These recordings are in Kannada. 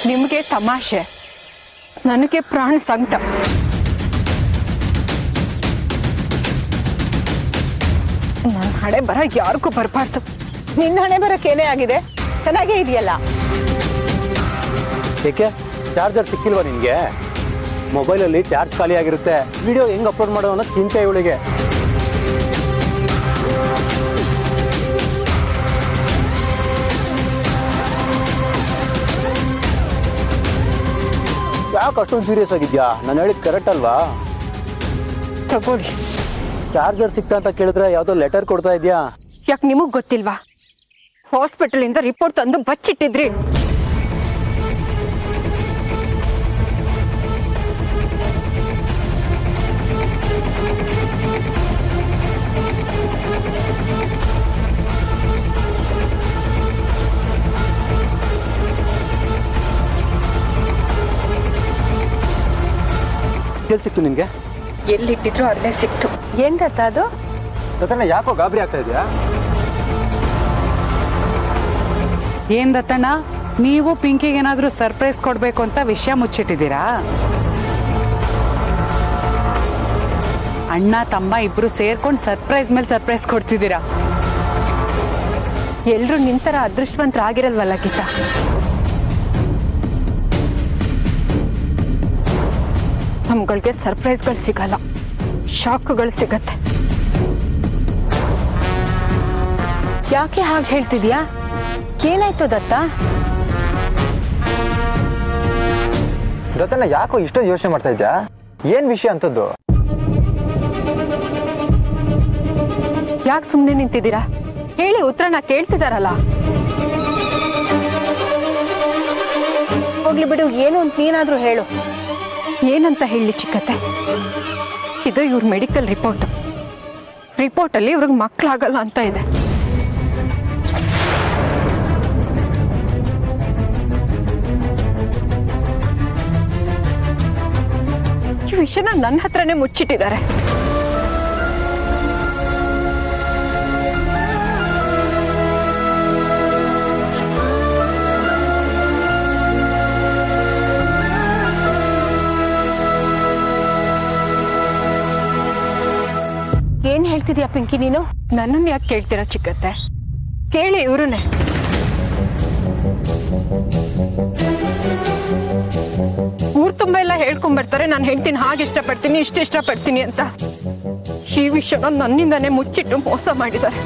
ನಿಮಗೆ ತಮಾಷೆ, ನನಗೆ ಪ್ರಾಣ ಸಂಕಟ. ನನ್ನ ಹಣೆ ಬರ ಯಾರಿಗೂ ಬರಬಾರ್ದು. ನಿನ್ನ ಹಣೆ ಬರಕ್ಕೇನೇ ಆಗಿದೆ? ಚೆನ್ನಾಗೇ ಇದೆಯಲ್ಲ. ಏಕೆ ಚಾರ್ಜರ್ ಸಿಕ್ಕಿಲ್ವಾ ನಿನ್ಗೆ? ಮೊಬೈಲಲ್ಲಿ ಚಾರ್ಜ್ ಖಾಲಿ ಆಗಿರುತ್ತೆ. ವಿಡಿಯೋ ಹೆಂಗ್ ಅಪ್ಲೋಡ್ ಮಾಡೋ ಅನ್ನೋ ಚಿಂತೆ ಇವಳಿಗೆ. ಯಾಕೆ ಅಷ್ಟೊಂದು ಸೀರಿಯಸ್ ಆಗಿದ್ಯಾ? ನಾನು ಹೇಳಿದ್ ಕರೆಕ್ಟ್ ಅಲ್ವಾ? ತಗೊಳ್ಳಿ. ಚಾರ್ಜರ್ ಸಿಕ್ತಾ ಅಂತ ಕೇಳಿದ್ರೆ ಯಾವ್ದೋ ಲೆಟರ್ ಕೊಡ್ತಾ ಇದ್ಯಾ? ಯಾಕೆ ನಿಮಗ್ ಗೊತ್ತಿಲ್ವಾ? ಹಾಸ್ಪಿಟಲ್ ಇಂದ ರಿಪೋರ್ಟ್ ತಂದು ಬಚ್ಚಿಟ್ಟಿದ್ರಿ. ಎಲ್ಲಿ ಸಿಕ್ತು ನಿನ್ಗೆ? ಎಲ್ಲಿಟ್ಟಿದ್ರು ಅಲ್ಲೇ ಸಿಕ್ತು. ಏನ್ ದತ್ತ ಅದು? ದತ್ತಣ್ಣ ಯಾಕೋ ಗಾಬರಿ ಆಗ್ತಾ ಇದೆಯಾ? ಏನ್ ದತ್ತಣ್ಣ, ನೀವು ಪಿಂಕಿಗೆ ಏನಾದ್ರೂ ಸರ್ಪ್ರೈಸ್ ಕೊಡ್ಬೇಕು ಅಂತ ವಿಷಯ ಮುಚ್ಚಿಟ್ಟಿದ್ದೀರಾ? ಅಣ್ಣ ತಮ್ಮ ಇಬ್ರು ಸೇರ್ಕೊಂಡು ಸರ್ಪ್ರೈಸ್ ಮೇಲೆ ಸರ್ಪ್ರೈಸ್ ಕೊಡ್ತಿದ್ದೀರಾ. ಎಲ್ರು ನಿಂತರ ಅದೃಷ್ಟವಂತರಾಗಿರಲ್ವಲ್ಲ ಗೀತಾ. ನಮ್ಗಳಿಗೆ ಸರ್ಪ್ರೈಸ್ಗಳು ಸಿಗಲ್ಲ, ಶಾಕ್ಗಳು ಸಿಗತ್ತೆ. ಯಾಕೆ ಹಾಗೆ ಹೇಳ್ತಿದ್ಯಾ? ಏನಾಯ್ತು ದತ್ತ? ದತ್ತಣ್ಣ ಯಾಕೋ ಇಷ್ಟೊಂದು ಯೋಚನೆ ಮಾಡ್ತಾ ಇದ್ಯಾ? ಏನ್ ವಿಷಯ ಅಂತದ್ದು? ಯಾಕೆ ಸುಮ್ಮನೆ ನಿಂತಿದ್ದೀರಾ? ಹೇಳಿ ಉತ್ತರನ ಕೇಳ್ತಿದಾರಲ್ಲ. ಹೋಗ್ಲಿ ಬಿಡು, ಏನು ಅಂತ ನೀನಾದ್ರೂ ಹೇಳು. ಏನಂತ ಹೇಳಿ ಚಿಕ್ಕತ್ತೆ? ಇದು ಇವ್ರ ಮೆಡಿಕಲ್ ರಿಪೋರ್ಟಲ್ಲಿ ಇವ್ರಿಗೆ ಮಕ್ಕಳಾಗಲ್ಲ ಅಂತ ಇದೆ. ಈ ವಿಷಯನ ನನ್ನ ಹತ್ರನೇ ಮುಚ್ಚಿಟ್ಟಿದ್ದಾರೆ. ಏನ್ ಹೇಳ್ತಿದ್ಯಾ ಪಿಂಕಿ ನೀನು? ನನ್ನನ್ನು ಯಾಕೆ ಕೇಳ್ತೀರಾ ಚಿಕ್ಕತ್ತೆ? ಕೇಳಿ ಇವ್ರನ್ನೇ. ಊರ್ ತುಂಬ ಎಲ್ಲ ಹೇಳ್ಕೊಂಡ್ಬರ್ತಾರೆ, ನಾನು ಹೆಂಡ್ತೀನಿ ಹಾಗೆ ಇಷ್ಟಪಡ್ತೀನಿ ಇಷ್ಟ ಇಷ್ಟಪಡ್ತೀನಿ ಅಂತ. ಈ ವಿಷಯನ ನನ್ನಿಂದಾನೇ ಮುಚ್ಚಿಟ್ಟು ಮೋಸ ಮಾಡಿದ್ದಾರೆ.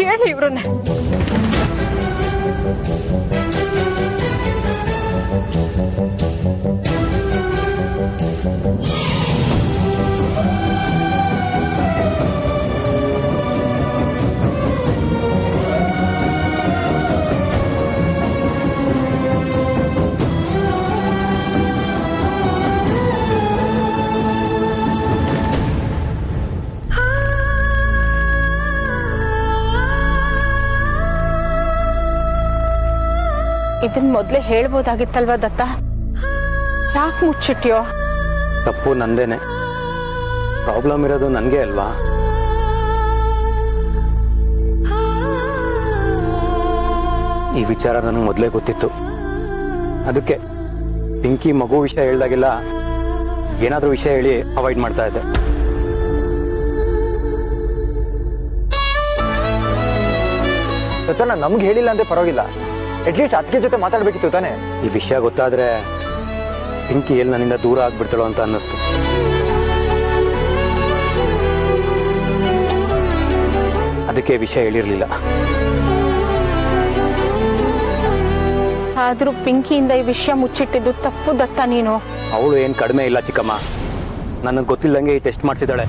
ಕೇಳಿ ಇವ್ರನ್ನೇ. ಇದನ್ ಮೊದ್ಲೇ ಹೇಳ್ಬೋದಾಗಿತ್ತಲ್ವಾ ದತ್ತ? ಯಾಕೆ ಮುಚ್ಚಿಟ್ಯೋ? ತಪ್ಪು ನಂದೇನೆ. ಪ್ರಾಬ್ಲಮ್ ಇರೋದು ನನಗೆ ಅಲ್ವಾ? ಈ ವಿಚಾರ ನನಗೆ ಮೊದಲೇ ಗೊತ್ತಿತ್ತು. ಅದಕ್ಕೆ ಪಿಂಕಿ ಮಗು ವಿಷಯ ಹೇಳ್ದಾಗೆಲ್ಲ ಏನಾದ್ರೂ ವಿಷಯ ಹೇಳಿ ಅವಾಯ್ಡ್ ಮಾಡ್ತಾ ಇದ್ದೆ. ದತ್ತಣ್ಣ ನಮ್ಗೆ ಹೇಳಿಲ್ಲ ಅಂದ್ರೆ ಪರವಾಗಿಲ್ಲ, ಅಟ್ಲೀಸ್ಟ್ ಅದಕ್ಕೆ ಜೊತೆ ಮಾತಾಡ್ಬೇಕಿತ್ತು ತಾನೆ. ಈ ವಿಷಯ ಗೊತ್ತಾದ್ರೆ ಪಿಂಕಿ ಎಲ್ಲಿ ನನ್ನಿಂದ ದೂರ ಆಗ್ಬಿಡ್ತಾಳೋ ಅಂತ ಅನ್ನಿಸ್ತು. ಅದಕ್ಕೆ ವಿಷಯ ಹೇಳಿರ್ಲಿಲ್ಲ. ಆದ್ರೂ ಪಿಂಕಿಯಿಂದ ಈ ವಿಷಯ ಮುಚ್ಚಿಟ್ಟಿದ್ದು ತಪ್ಪು ದತ್ತ ನೀನು. ಅವಳು ಏನ್ ಕಡಿಮೆ ಇಲ್ಲ ಚಿಕ್ಕಮ್ಮ, ನನಗೆ ಗೊತ್ತಿಲ್ಲದಂಗೆ ಈ ಟೆಸ್ಟ್ ಮಾಡಿಸಿದಾಳೆ.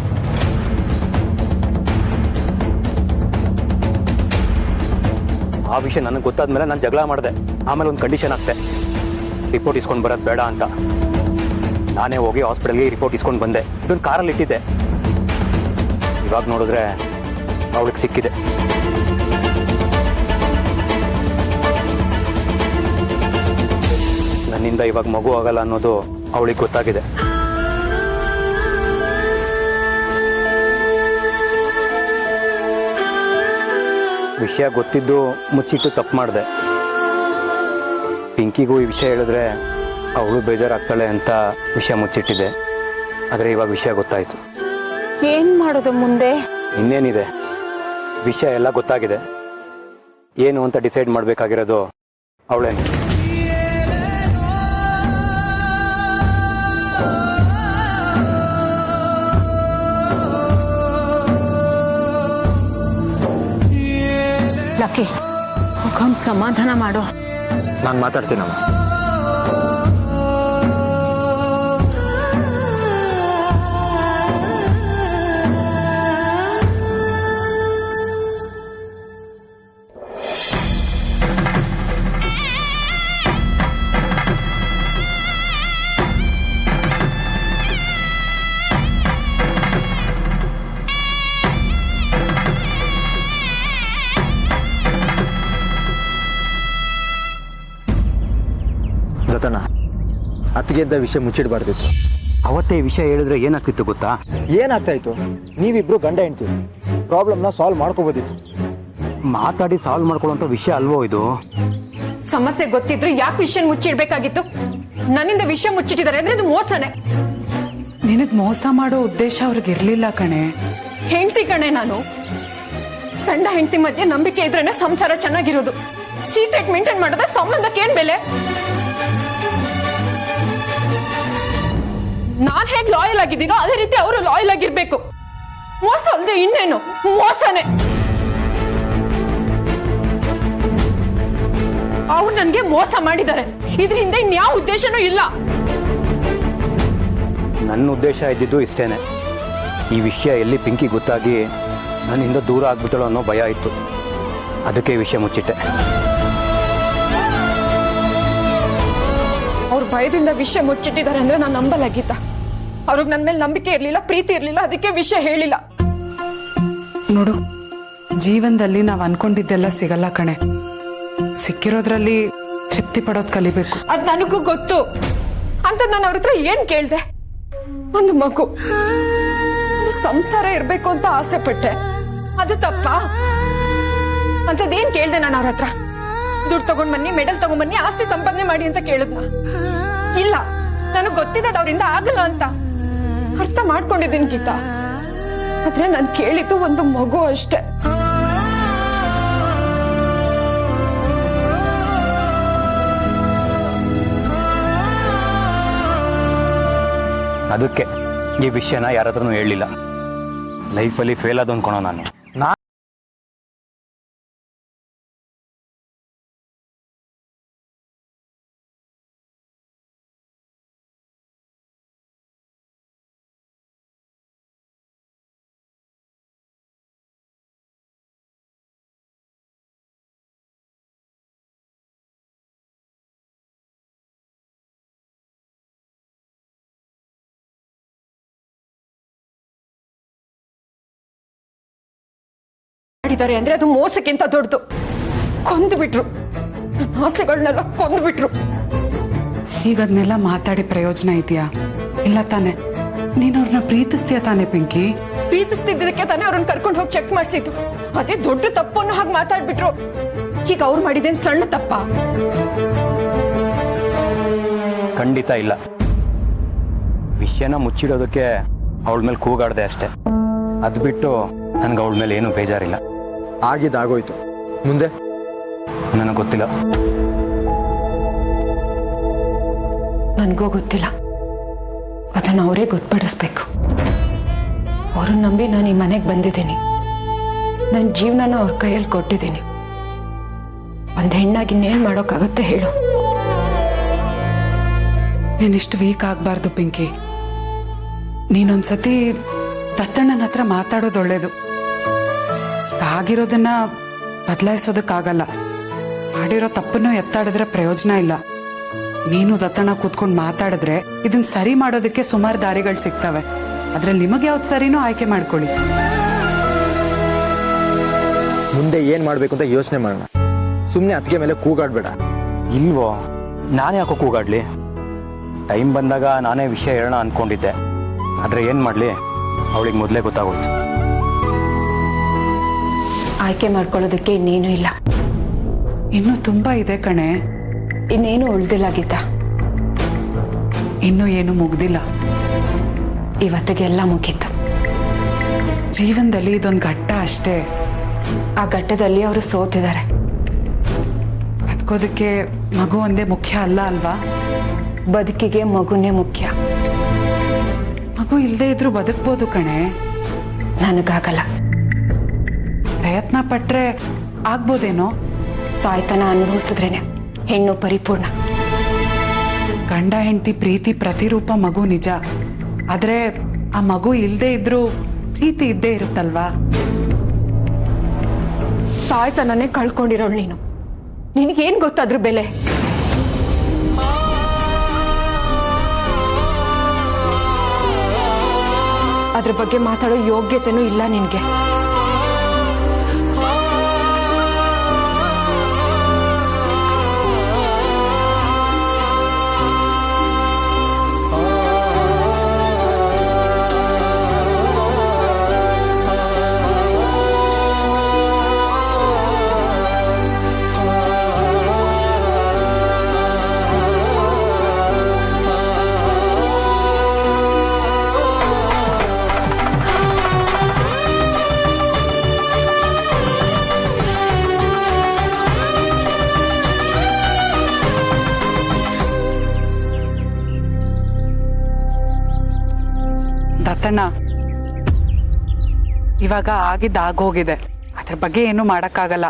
ಆ ವಿಷಯ ನನಗೆ ಗೊತ್ತಾದ್ಮೇಲೆ ನಾನು ಜಗಳ ಮಾಡಿದೆ. ಆಮೇಲೆ ಒಂದು ಕಂಡೀಷನ್ ಹಾಕ್ತೆ, ರಿಪೋರ್ಟ್ ಇಸ್ಕೊಂಡು ಬರೋದು ಬೇಡ ಅಂತ. ನಾನೇ ಹೋಗಿ ಹಾಸ್ಪಿಟಲ್ಗೆ ರಿಪೋರ್ಟ್ ಇಸ್ಕೊಂಡು ಬಂದೆ. ಇದೊಂದು ಕಾರಲ್ಲಿ ಇಟ್ಟಿದ್ದೆ. ಇವಾಗ ನೋಡಿದ್ರೆ ಅವಳಿಗೆ ಸಿಕ್ಕಿದೆ. ನನ್ನಿಂದ ಇವಾಗ ಮಗು ಆಗಲ್ಲ ಅನ್ನೋದು ಅವಳಿಗೆ ಗೊತ್ತಾಗಿದೆ. ವಿಷಯ ಗೊತ್ತಿದ್ದು ಮುಚ್ಚಿಟ್ಟು ತಪ್ಪು ಮಾಡಿದೆ. ಪಿಂಕಿಗೂ ಈ ವಿಷಯ ಹೇಳಿದ್ರೆ ಅವಳು ಬೇಜಾರಾಗ್ತಾಳೆ ಅಂತ ವಿಷಯ ಮುಚ್ಚಿಟ್ಟಿದೆ. ಆದರೆ ಇವಾಗ ವಿಷಯ ಗೊತ್ತಾಯಿತು. ಏನ್ ಮಾಡೋದು ಮುಂದೆ? ಇನ್ನೇನಿದೆ, ವಿಷಯ ಎಲ್ಲ ಗೊತ್ತಾಗಿದೆ. ಏನು ಅಂತ ಡಿಸೈಡ್ ಮಾಡಬೇಕಾಗಿರೋದು ಅವಳೇನು. ಲಕ್ಕಿ, ಮುಖಂಡ್ ಸಮಾಧಾನ ಮಾಡೋ. ನಾನು ಮಾತಾಡ್ತೀನಮ್ಮ. ರತನ, ಅತ್ತಿಗೆದ್ದ ವಿಷಯ ಮುಚ್ಚಿಡಬಾರ್ದಿತ್ತು. ಅವತ್ತೇ ಈ ವಿಷಯ ಹೇಳಿದ್ರೆ ಏನಾಗ್ತಿತ್ತು ಗೊತ್ತಾ? ಏನಾಗ್ತಾ ಇತ್ತು? ನೀವಿಬ್ರು ಗಂಡ ಹೆಂಡ್ತಿ ಪ್ರಾಬ್ಲಮ್ನ ಸಾಲ್ವ್ ಮಾಡ್ಕೋಬೋದಿತ್ತು. ಮಾತಾಡಿ ಸಾಲ್ವ್ ಮಾಡ್ಕೊಳ್ಳೋಂಥ ವಿಷಯ ಅಲ್ವೋ ಇದು? ಸಮಸ್ಯೆ ಗೊತ್ತಿದ್ರು ಯಾಕೆ ವಿಷಯ ಮುಚ್ಚಿಡ್ಬೇಕಾಗಿತ್ತು? ನನ್ನಿಂದ ವಿಷಯ ಮುಚ್ಚಿಟ್ಟಿದ್ದಾರೆ ಅಂದ್ರೆ ಇದು ಮೋಸನೇ. ನಿನಗ್ ಮೋಸ ಮಾಡೋ ಉದ್ದೇಶ ಅವ್ರಿಗೆ ಇರ್ಲಿಲ್ಲ ಕಣೆ. ಹೆಂಡತಿ ಕಣೆ ನಾನು. ಗಂಡ ಹೆಂಡತಿ ಮಧ್ಯೆ ನಂಬಿಕೆ ಇದ್ರೇನೆ ಸಂಸಾರ ಚೆನ್ನಾಗಿರೋದು. ಸೀಕ್ರೆಟ್ ಮೇಂಟೈನ್ ಮಾಡೋದ ಸಂಬಂಧಕ್ಕೆ ಏನ್ ಬೆಲೆ? ನಾನ್ ಹೇಗ್ ಲಾಯಲ್ ಆಗಿದ್ದೀನೋ ಅದೇ ರೀತಿ ಅವರು ಲಾಯಲ್ ಆಗಿರ್ಬೇಕು. ಮೋಸ ಅಲ್ದೆ ಇನ್ನೇನು, ಮೋಸನೇ. ಅವ್ರು ನನ್ಗೆ ಮೋಸ ಮಾಡಿದ್ದಾರೆ. ಇದ್ರ ಹಿಂದೆ ಇನ್ಯಾವ ಉದ್ದೇಶನೂ ಇಲ್ಲ. ನನ್ನ ಉದ್ದೇಶ ಇದ್ದಿದ್ದು ಇಷ್ಟೇನೆ. ಈ ವಿಷಯ ಎಲ್ಲಿ ಪಿಂಕಿ ಗೊತ್ತಾಗಿ ನನ್ನಿಂದ ದೂರ ಆಗ್ಬಿಟ್ಟಳು ಅನ್ನೋ ಭಯ ಇತ್ತು. ಅದಕ್ಕೆ ಈ ವಿಷಯ ಮುಚ್ಚಿಟ್ಟೆ. ಅವ್ರ ಭಯದಿಂದ ವಿಷಯ ಮುಚ್ಚಿಟ್ಟಿದ್ದಾರೆ ಅಂದ್ರೆ ನಾನು ನಂಬಲಾಗಿದ್ದ. ಅವ್ರಿಗೆ ನನ್ನ ಮೇಲೆ ನಂಬಿಕೆ ಇರ್ಲಿಲ್ಲ, ಪ್ರೀತಿ ಇರ್ಲಿಲ್ಲ. ಅದಕ್ಕೆ ವಿಷಯ ಹೇಳಿಲ್ಲ. ನೋಡು, ಜೀವನದಲ್ಲಿ ನಾವ್ ಅನ್ಕೊಂಡಿದ್ದೆಲ್ಲ ಸಿಗಲ್ಲ ಕಣೆ. ಸಿಕ್ಕಿರೋದ್ರಲ್ಲಿ ತೃಪ್ತಿ ಪಡೋದ್ ಕಲಿಬೇಕು. ಅದ್ ನನಗೂ ಗೊತ್ತು. ಅಂತ ನಾನು ಅವ್ರ ಹತ್ರ ಏನ್ ಕೇಳ್ದೆ? ಒಂದು ಮಗು, ಒಂದು ಸಂಸಾರ ಇರ್ಬೇಕು ಅಂತ ಆಸೆ ಪಟ್ಟೆ. ಅದು ತಪ್ಪಾ? ಅಂತದೇನ್ ಕೇಳ್ದೆ ನಾನು ಅವ್ರ ಹತ್ರ? ದುಡ್ಡು ತಗೊಂಡ್ ಬನ್ನಿ, ಮೆಡಲ್ ತಗೊಂಡ್ ಬನ್ನಿ, ಆಸ್ತಿ ಸಂಪಾದನೆ ಮಾಡಿ ಅಂತ ಕೇಳಿದ್ನ? ಇಲ್ಲ, ನನಗ್ ಗೊತ್ತಿದೆ ಅವರಿಂದ ಆಗಲ್ಲ ಅಂತ. ಅರ್ಥ ಮಾಡ್ಕೊಂಡಿದ್ದೀನಿ ಗೀತಾ. ಆದ್ರೆ ನಾನು ಕೇಳಿದ್ದು ಒಂದು ಮಗು ಅಷ್ಟೇ. ಅದಕ್ಕೆ ಈ ವಿಷಯನ ಯಾರಾದ್ರೂ ಹೇಳಿಲ್ಲ. ಲೈಫಲ್ಲಿ ಫೇಲ್ ಆದ ಅನ್ಕೊಳೋ ನಾನು. ಮಾಡಿದ್ದಾರೆ ಅಂದ್ರೆ ಅದು ಮೋಸಕ್ಕಿಂತ ದೊಡ್ಡದು. ಕೊಂದು ಬಿಟ್ರು, ಆಸೆಗಳನ್ನೆಲ್ಲ ಕೊಂದು ಬಿಟ್ರು. ಈಗ ಅದನ್ನೆಲ್ಲ ಮಾತಾಡಿ ಪ್ರಯೋಜನ ಇದೆಯಾ? ಇಲ್ಲ ತಾನೆ. ನೀನ್ ಅವ್ರನ್ನ ಪ್ರೀತಿಸ್ತೀಯ ತಾನೆ ಪಿಂಕಿ? ಪ್ರೀತಿಸ್ತಿದ್ದಕ್ಕೆ ತಾನೇ ಅವ್ರನ್ನ ಕರ್ಕೊಂಡು ಹೋಗಿ ಚೆಕ್ ಮಾಡಿಸಿದ್ದು. ಅದೇ ದೊಡ್ಡ ತಪ್ಪು ಅನ್ನೋ ಹಾಗೆ ಮಾತಾಡ್ಬಿಟ್ರು. ಈಗ ಅವ್ರು ಮಾಡಿದೇನ್ ಸಣ್ಣ ತಪ್ಪ? ಖಂಡಿತ ಇಲ್ಲ. ವಿಷಯನ ಮುಚ್ಚಿಡೋದಕ್ಕೆ ಅವಳ ಮೇಲೆ ಕೂಗಾಡ್ದೆ ಅಷ್ಟೇ. ಅದು ಬಿಟ್ಟು ನನ್ಗೆ ಅವಳ ಮೇಲೆ ಏನು ಬೇಜಾರಿಲ್ಲ. ಆಗಿದ್ದಾಗೋಯ್ತು, ಮುಂದೆ ನನಗೆ ಗೊತ್ತಿಲ್ಲ. ನನ್ಗೂ ಗೊತ್ತಿಲ್ಲ. ಅದನ್ನ ಅವರೇ ಗೊತ್ತುಪಡಿಸ್ಬೇಕು. ಅವ್ರನ್ನ ನಂಬಿ ನಾನು ಈ ಮನೆಗೆ ಬಂದಿದ್ದೀನಿ. ನನ್ನ ಜೀವನನ ಅವ್ರ ಕೈಯಲ್ಲಿ ಕೊಟ್ಟಿದ್ದೀನಿ. ಒಂದು ಹೆಣ್ಣಾಗಿ ಇನ್ನೇನು ಮಾಡೋಕ್ಕಾಗುತ್ತೆ ಹೇಳು? ನೀನಿಷ್ಟು ವೀಕ್ ಆಗ್ಬಾರ್ದು ಪಿಂಕಿ. ನೀನೊಂದ್ಸತಿ ದತ್ತಣ್ಣನ ಹತ್ರ ಮಾತಾಡೋದು ಒಳ್ಳೇದು. ಆಗಿರೋದನ್ನ ಬದಲಾಯಿಸೋದಕ್ಕಾಗಲ್ಲ. ಮಾಡಿರೋ ತಪ್ಪನ್ನು ಎತ್ತಾಡಿದ್ರೆ ಪ್ರಯೋಜನ ಇಲ್ಲ. ನೀನು ದತ್ತಣ್ಣ ಕೂತ್ಕೊಂಡು ಮಾತಾಡಿದ್ರೆ ಇದನ್ನ ಸರಿ ಮಾಡೋದಕ್ಕೆ ಸುಮಾರು ದಾರಿಗಳು ಸಿಗ್ತವೆ. ಅದ್ರಲ್ಲಿ ನಿಮಗೆ ಯಾವ್ದು ಸರಿನೋ ಆಯ್ಕೆ ಮಾಡ್ಕೊಳ್ಳಿ. ಮುಂದೆ ಏನ್ ಮಾಡ್ಬೇಕು ಅಂತ ಯೋಚನೆ ಮಾಡೋಣ. ಸುಮ್ಮನೆ ಅತ್ತಿಗೆ ಮೇಲೆ ಕೂಗಾಡ್ಬೇಡ. ಇಲ್ವೋ, ನಾನೇ ಯಾಕೋ ಕೂಗಾಡ್ಲಿ? ಟೈಮ್ ಬಂದಾಗ ನಾನೇ ವಿಷಯ ಹೇಳೋಣ ಅನ್ಕೊಂಡಿದ್ದೆ. ಆದ್ರೆ ಏನ್ ಮಾಡ್ಲಿ, ಅವಳಿಗೆ ಮೊದಲೇ ಗೊತ್ತಾಗೋಯ್ತು. ಆಯ್ಕೆ ಮಾಡ್ಕೊಳ್ಳೋದಕ್ಕೆ ಇನ್ನೇನು ಇಲ್ಲ. ಇನ್ನು ತುಂಬಾ ಇದೆ ಕಣೆ. ಇನ್ನೇನು ಉಳ್ದಿಲ್ಲ ಗೀತಾ. ಇನ್ನೂ ಏನು ಮುಗ್ದಿಲ್ಲ. ಇವತ್ತಿಗೆಲ್ಲ ಮುಗೀತು. ಜೀವನದಲ್ಲಿ ಇದೊಂದು ಘಟ್ಟ ಅಷ್ಟೇ. ಆ ಘಟ್ಟದಲ್ಲಿ ಅವರು ಸೋತಿದ್ದಾರೆ. ಬದುಕೋದಕ್ಕೆ ಮಗು ಒಂದೇ ಮುಖ್ಯ ಅಲ್ಲ ಅಲ್ವಾ? ಬದುಕಿಗೆ ಮಗುನೇ ಮುಖ್ಯ. ಮಗು ಇಲ್ಲದೆ ಇದ್ರೂ ಬದುಕ್ಬೋದು ಕಣೆ. ನನಗಾಗಲ್ಲ. ಪ್ರಯತ್ನ ಪಟ್ರೆ ಆಗ್ಬೋದೇನೋ. ತಾಯ್ತನ ಅನುಭವಿಸಿದ್ರೇನೆ ಹೆಣ್ಣು ಪರಿಪೂರ್ಣ. ಗಂಡ ಹೆಂಡತಿ ಪ್ರೀತಿ ಪ್ರತಿರೂಪ ಮಗು ನಿಜ. ಆದ್ರೆ ಆ ಮಗು ಇಲ್ಲದೆ ಇದ್ರೂ ಪ್ರೀತಿ ಇದ್ದೇ ಇರುತ್ತಲ್ವಾ? ತಾಯ್ತನನೇ ಕಳ್ಕೊಂಡಿರೋಳು ನೀನು. ನಿನಗೇನ್ ಗೊತ್ತಾದ್ರ ಬೆಲೆ? ಅದ್ರ ಬಗ್ಗೆ ಮಾತಾಡೋ ಯೋಗ್ಯತೆನೂ ಇಲ್ಲ ನಿನ್ಗೆ. ದತ್ತಣ್ಣ, ಇವಾಗ ಆಗೋಗಿದೆ. ಅದ್ರ ಬಗ್ಗೆ ಏನು ಮಾಡಕ್ಕಾಗಲ್ಲ.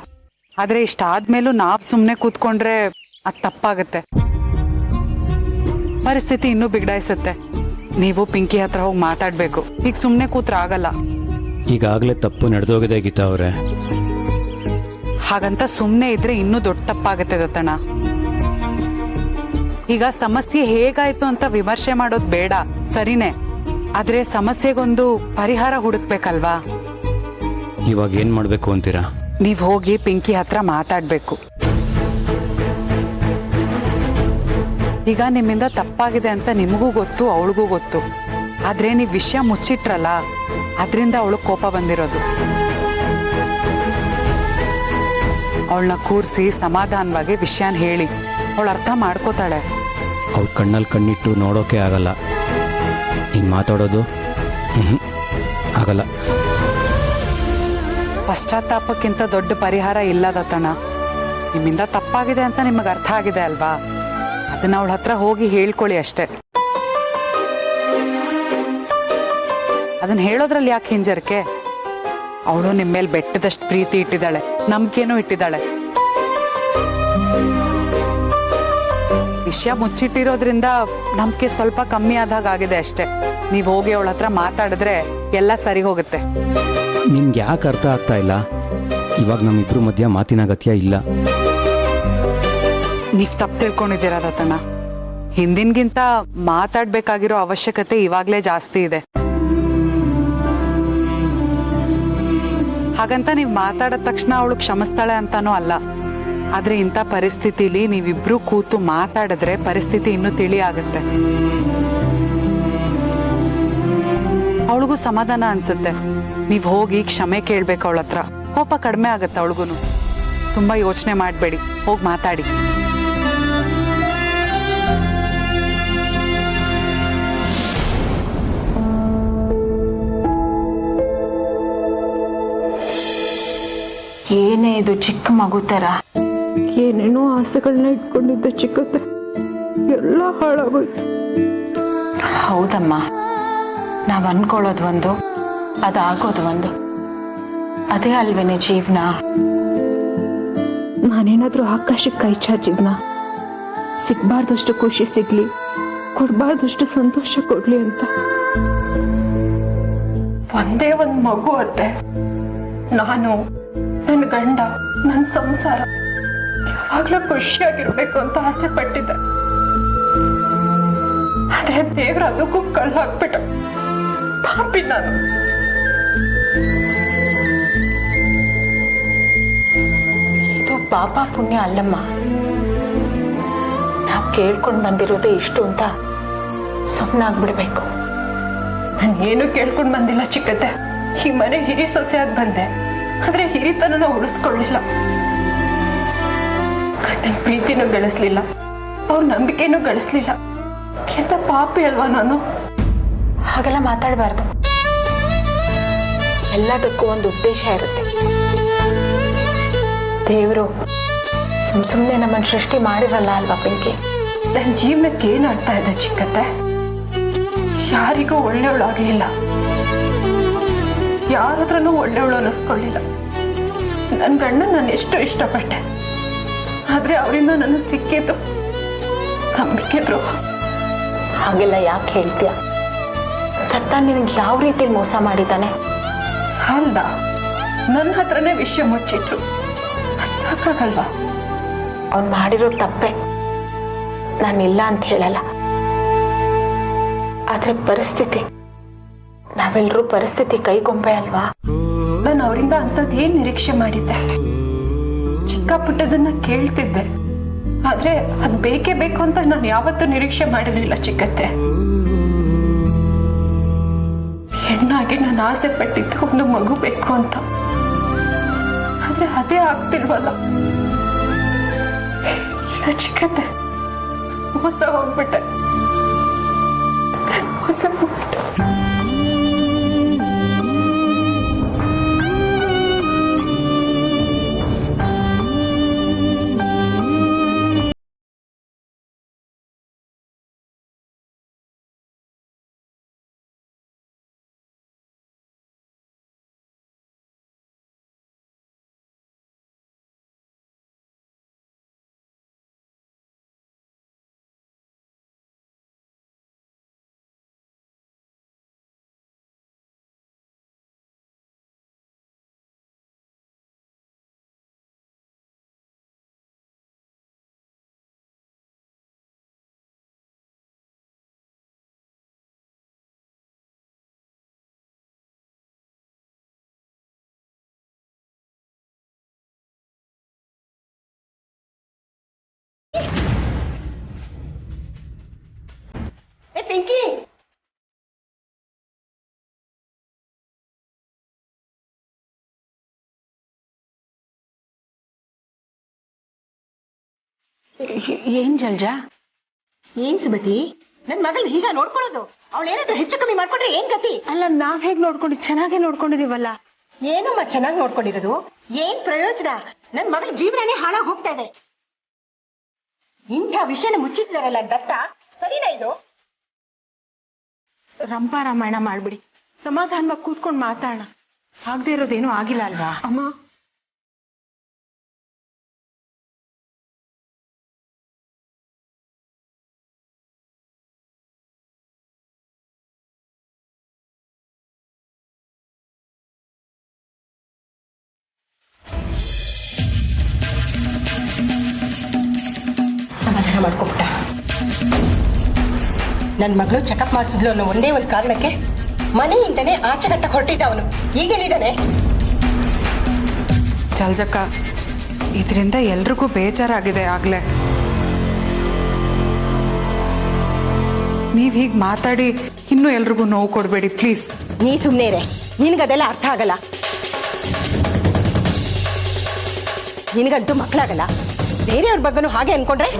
ಆದ್ರೆ ಇಷ್ಟಾದ್ಮೇಲೂ ನಾವ್ ಸುಮ್ನೆ ಕೂತ್ಕೊಂಡ್ರೆ ಅದ್ ತಪ್ಪಾಗತ್ತೆ. ಪರಿಸ್ಥಿತಿ ಇನ್ನೂ ಬಿಗಡಾಯಿಸುತ್ತೆ. ನೀವು ಪಿಂಕಿ ಹತ್ರ ಹೋಗಿ ಮಾತಾಡ್ಬೇಕು. ಈಗ ಸುಮ್ನೆ ಕೂತ್ರ ಆಗಲ್ಲ. ಈಗಾಗಲೇ ತಪ್ಪು ನಡೆದೋಗಿದೆ ಗೀತಾ ಅವರೇ. ಹಾಗಂತ ಸುಮ್ನೆ ಇದ್ರೆ ಇನ್ನೂ ದೊಡ್ಡ ತಪ್ಪಾಗತ್ತೆ ದತ್ತಣ್ಣ. ಈಗ ಸಮಸ್ಯೆ ಹೇಗಾಯ್ತು ಅಂತ ವಿಮರ್ಶೆ ಮಾಡೋದು ಬೇಡ, ಸರಿನೇ. ಆದ್ರೆ ಸಮಸ್ಯೆಗೊಂದು ಪರಿಹಾರ ಹುಡುಕ್ಬೇಕಲ್ವಾ? ಇವಾಗ ಏನ್ ಮಾಡ್ಬೇಕು ಅಂತೀರಾ? ನೀವ್ ಹೋಗಿ ಪಿಂಕಿ ಹತ್ರ ಮಾತಾಡ್ಬೇಕು. ಈಗ ನಿಮ್ಮಿಂದ ತಪ್ಪಾಗಿದೆ ಅಂತ ನಿಮಗೂ ಗೊತ್ತು, ಅವಳಿಗೂ ಗೊತ್ತು. ಆದ್ರೆ ನೀವ್ ವಿಷಯ ಮುಚ್ಚಿಟ್ರಲ್ಲ, ಅದ್ರಿಂದ ಅವಳು ಕೋಪ ಬಂದಿರೋದು. ಅವಳನ್ನ ಕೂರ್ಸಿ ಸಮಾಧಾನವಾಗಿ ವಿಷಯನ ಹೇಳಿ, ಅವಳು ಅರ್ಥ ಮಾಡ್ಕೋತಾಳೆ. ಅವ್ಳ ಕಣ್ಣಲ್ಲಿ ಕಣ್ಣಿಟ್ಟು ನೋಡೋಕೆ ಆಗಲ್ಲ. ಹಿಂಗೆ ಮಾತಾಡೋದು ಆಗಲ್ಲ. ಪಶ್ಚಾತ್ತಾಪಕ್ಕಿಂತ ದೊಡ್ಡ ಪರಿಹಾರ ಇಲ್ಲ ದತ್ತಣ್ಣ. ನಿಮ್ಮಿಂದ ತಪ್ಪಾಗಿದೆ ಅಂತ ನಿಮಗೆ ಅರ್ಥ ಆಗಿದೆ ಅಲ್ವಾ? ಅದನ್ನ ಅವಳ ಹತ್ರ ಹೋಗಿ ಹೇಳ್ಕೊಳ್ಳಿ ಅಷ್ಟೇ. ಅದನ್ನ ಹೇಳೋದ್ರಲ್ಲಿ ಯಾಕೆ ಹಿಂಜರಿಕೆ? ಅವಳು ನಿಮ್ಮ ಮೇಲೆ ಬೆಟ್ಟದಷ್ಟು ಪ್ರೀತಿ ಇಟ್ಟಿದ್ದಾಳೆ, ನಂಬಿಕೆನೂ ಇಟ್ಟಿದ್ದಾಳೆ. ವಿಷಯ ಮುಚ್ಚಿಟ್ಟಿರೋದ್ರಿಂದ ನಂಬಿಕೆ ಸ್ವಲ್ಪ ಕಮ್ಮಿ ಆದಾಗ ಆಗಿದೆ ಅಷ್ಟೇ. ನೀವು ಹೋಗಿ ಅವಳ ಹತ್ರ ಮಾತಾಡಿದ್ರೆ ಎಲ್ಲ ಸರಿ ಹೋಗುತ್ತೆ. ನಿಮ್ಗೆ ಯಾಕೆ ಅರ್ಥ ಆಗ್ತಾ ಇಲ್ಲ? ಇವಾಗ ನಮ್ಮಿಬ್ರು ಮಧ್ಯ ಮಾತಿನ ಅಗತ್ಯ ಇಲ್ಲ. ನೀವ್ ತಪ್ಪು ತಿಳ್ಕೊಂಡಿದ್ದೀರಾ ದತ್ತಣ್ಣ. ಹಿಂದಿನ್ಗಿಂತ ಮಾತಾಡ್ಬೇಕಾಗಿರೋ ಅವಶ್ಯಕತೆ ಇವಾಗ್ಲೇ ಜಾಸ್ತಿ ಇದೆ. ಹಾಗಂತ ನೀವ್ ಮಾತಾಡಿದ ತಕ್ಷಣ ಅವಳು ಕ್ಷಮಿಸ್ತಾಳೆ ಅಂತಾನೂ ಅಲ್ಲ. ಆದ್ರೆ ಇಂಥ ಪರಿಸ್ಥಿತಿಲಿ ನೀವಿಬ್ರು ಕೂತು ಮಾತಾಡಿದ್ರೆ ಪರಿಸ್ಥಿತಿ ಇನ್ನೂ ತಿಳಿ ಆಗುತ್ತೆ. ಅವಳಿಗೂ ಸಮಾಧಾನ ಅನ್ಸುತ್ತೆ. ನೀವ್ ಹೋಗಿ ಕ್ಷಮೆ ಕೇಳ್ಬೇಕು ಅವಳ ಹತ್ರ. ಕೋಪ ಕಡಿಮೆ ಆಗತ್ತೆ ಅವಳಿಗೂ. ತುಂಬಾ ಯೋಚನೆ ಮಾಡ್ಬೇಡಿ, ಹೋಗಿ ಮಾತಾಡಿ. ಏನೇ ಇದು ಚಿಕ್ಕ ಮಗು ತರ? ಏನೇನೋ ಆಸೆಗಳನ್ನ ಇಟ್ಕೊಂಡಿದ್ದ ಚಿಕ್ಕತ್ತೆ, ಎಲ್ಲ ಹಾಳಾಗೋಯ್ತು. ಹೌದಮ್ಮ, ನಾವ್ ಅನ್ಕೊಳ್ಳೋದು ಒಂದು, ಅದಾಗೋದು ಒಂದು. ಅದೇ ಅಲ್ವೇನೆ ಜೀವನ. ನಾನೇನಾದ್ರೂ ಆಕಾಶಕ್ಕೆ ಕೈ ಚಾಚಿದ್ನ? ಸಿಗ್ಬಾರ್ದಷ್ಟು ಖುಷಿ ಸಿಗ್ಲಿ, ಕೊಡ್ಬಾರ್ದಷ್ಟು ಸಂತೋಷ ಕೊಡ್ಲಿ ಅಂತ. ಒಂದೇ ಒಂದ್ ಮಗು ಅತ್ತೆ. ನಾನು, ನನ್ನ ಗಂಡ, ನನ್ನ ಸಂಸಾರ ಯಾವಾಗ್ಲೂ ಖುಷಿಯಾಗಿರ್ಬೇಕು ಅಂತ ಆಸೆ ಪಟ್ಟಿದ್ದೆ. ಆದ್ರೆ ದೇವ್ರ ಅದಕ್ಕೂ ಕಲ್ಲು ಹಾಕ್ಬಿಟ್ಟು ಪಾಪಿ ನಾನು. ಇದು ಪಾಪ ಪುಣ್ಯ ಅಲ್ಲಮ್ಮ. ನಾವು ಕೇಳ್ಕೊಂಡು ಬಂದಿರೋದೇ ಇಷ್ಟು ಅಂತ ಸುಮ್ಮನಾಗ್ಬಿಡ್ಬೇಕು. ನಾನು ಏನು ಕೇಳ್ಕೊಂಡು ಬಂದಿಲ್ಲ ಚಿಕ್ಕತ್ತೆ. ಈ ಮನೆ ಹಿರಿ ಸೊಸೆಯಾಗಿ ಬಂದೆ, ಆದ್ರೆ ಹಿರಿತನನ ಉಳಿಸ್ಕೊಳ್ಳಿಲ್ಲ. ಗಂಡನ ಪ್ರೀತಿನೂ ಗಳಿಸ್ಲಿಲ್ಲ, ಅವ್ರ ನಂಬಿಕೆನೂ ಗಳಿಸ್ಲಿಲ್ಲ. ಎಂತ ಪಾಪಿ ಅಲ್ವಾ ನಾನು? ಹಾಗೆಲ್ಲ ಮಾತಾಡಬಾರ್ದು. ಎಲ್ಲದಕ್ಕೂ ಒಂದು ಉದ್ದೇಶ ಇರುತ್ತೆ. ದೇವರು ಸುಮ್ಮನೆ ನಮ್ಮನ್ನು ಸೃಷ್ಟಿ ಮಾಡಿರಲ್ಲ ಅಲ್ವಾ ಪಿಂಕಿ? ನನ್ನ ಜೀವನಕ್ಕೆ ಏನ್ ಅರ್ಥ ಇದೆ ಚಿಕ್ಕತ್ತೆ? ಯಾರಿಗೂ ಒಳ್ಳೆಯವಳಾಗ್ಲಿಲ್ಲ, ಯಾರತ್ರನೂ ಒಳ್ಳೆಯವಳು ಅನ್ನಿಸ್ಕೊಳ್ಳಿಲ್ಲ. ನನ್ನ ಗಂಡ ನಾನು ಎಷ್ಟು ಇಷ್ಟಪಟ್ಟೆ, ಆದ್ರೆ ಅವರಿಂದ ನನಗೆ ಸಿಕ್ಕಿದ್ದು ನಂಬಿಕೆ ದ್ರೋಹ. ಹಾಗೆಲ್ಲ ಯಾಕೆ ಹೇಳ್ತೀಯ? ದತ್ತ ನಿನಗೆ ಯಾವ ರೀತಿಯಲ್ಲಿ ಮೋಸ ಮಾಡಿದ್ದಾನೆ? ಸಾಲ್ದ ನನ್ನ ಹತ್ರನೇ ವಿಷಯ ಮುಚ್ಚಿಟ್ರು, ಸಾಕಾಗಲ್ವಾ? ಅವ್ನು ಮಾಡಿರೋ ತಪ್ಪೆ, ನಾನಿಲ್ಲ ಅಂತ ಹೇಳಲ್ಲ. ಆದ್ರೆ ಪರಿಸ್ಥಿತಿ, ನಾವೆಲ್ಲರೂ ಪರಿಸ್ಥಿತಿ ಕೈಗೊಂಬೆ ಅಲ್ವಾ? ನಾನು ಅವರಿಂದ ಅಂಥದ್ದು ಏನ್ ನಿರೀಕ್ಷೆ ಮಾಡಿದ್ದೆ? ಚಿಕ್ಕ ಪುಟ್ಟದನ್ನ ಕೇಳ್ತಿದ್ದೆ, ಆದ್ರೆ ಅದ್ ಬೇಕೇ ಬೇಕು ಅಂತ ನಾನು ಯಾವತ್ತೂ ನಿರೀಕ್ಷೆ ಮಾಡಿರ್ಲಿಲ್ಲ ಚಿಕ್ಕತ್ತೆ. ಹೆಣ್ಣಾಗಿ ನಾನು ಆಸೆ ಪಟ್ಟಿದ್ದು ಒಂದು ಮಗು ಬೇಕು ಅಂತ, ಆದ್ರೆ ಅದೇ ಆಗ್ತಿಲ್ವಲ್ಲ. ಚಿಕ್ಕತ್ತೆ, ಮೋಸ ಹೋಗ್ಬಿಟ್ಟೆ, ಮೋಸ ಹೋಗ್ಬಿಟ್ಟೆ. ಪಿಂಕಿ, ಏನ್ ಜಲ್ಜಾ? ಏನ್ ಸುಮತಿ, ನನ್ ಮಗಳ್ ಹೀಗ ನೋಡ್ಕೊಳ್ಳೋದು? ಅವಳೇನಾದ್ರೂ ಹೆಚ್ಚು ಕಮ್ಮಿ ಮಾಡ್ಕೊಂಡ್ರೆ ಏನ್ ಗತಿ? ಅಲ್ಲ, ನಾವ್ ಹೇಗ್ ನೋಡ್ಕೊಂಡು ಚೆನ್ನಾಗೇ ನೋಡ್ಕೊಂಡಿದೀವಲ್ಲ. ಏನಮ್ಮ ಚೆನ್ನಾಗಿ ನೋಡ್ಕೊಂಡಿರೋದು? ಏನ್ ಪ್ರಯೋಜನ? ನನ್ ಮಗಳ ಜೀವನನೇ ಹಾಳಾಗಿ ಹೋಗ್ತಾ ಇದೆ. ಇಂಥ ವಿಷಯನ ಮುಚ್ಚಿದ್ದಾರಲ್ಲ ದತ್ತ, ಸರಿನಾ ಇದು? ರಂಪ ರಾಮಾಯಣ ಮಾಡ್ಬಿಡಿ, ಸಮಾಧಾನವಾಗಿ ಕೂತ್ಕೊಂಡು ಮಾತಾಡೋಣ. ಆಗದೆ ಇರೋದೇನೂ ಆಗಿಲ್ಲ ಅಲ್ವಾ? ಅಮ್ಮ, ಸಮಾಧಾನ ಮಾಡ್ಕೊಬಿಟ್ಟ. ನನ್ನ ಮಗಳು ಚೆಕಪ್ ಮಾಡಿಸಿದ್ಲು ಅನ್ನೋ ಒಂದೇ ಒಂದು ಕಾರಣಕ್ಕೆ ಮನೆಯಿಂದನೇ ಆಚೆ ಕಟ್ಟ ಹೊರಟಿದ್ದ ಅವನು. ಈಗೇನಿದ್ದಾನೆ? ಜಲ್ಜಕ್ಕ, ಇದರಿಂದ ಎಲ್ರಿಗೂ ಬೇಜಾರಾಗಿದೆ. ಆಗ್ಲೇ ನೀವ್ ಹೀಗ್ ಮಾತಾಡಿ ಇನ್ನೂ ಎಲ್ರಿಗೂ ನೋವು ಕೊಡ್ಬೇಡಿ ಪ್ಲೀಸ್. ನೀ ಸುಮ್ಮನೆ ರೇ, ನಿನಗದೆಲ್ಲ ಅರ್ಥ ಆಗಲ್ಲ. ನಿನಗಂತೂ ಮಕ್ಕಳಾಗಲ್ಲ, ಬೇರೆಯವ್ರ ಬಗ್ಗೆನೂ ಹಾಗೆ ಅನ್ಕೊಂಡ್ರೆ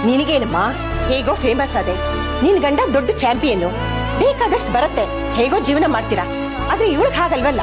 ನಿನಗೇನಮ್ಮ? ಹೇಗೋ ಫೇಮಸ್ ಅದೇ, ನಿನ್ ಗಂಡ ದೊಡ್ಡ ಚಾಂಪಿಯನ್, ಬೇಕಾದಷ್ಟು ಬರುತ್ತೆ, ಹೇಗೋ ಜೀವನ ಮಾಡ್ತೀರಾ. ಆದ್ರೆ ಇವಳಿಗೆ ಹಾಗಲ್ವಲ್ಲ.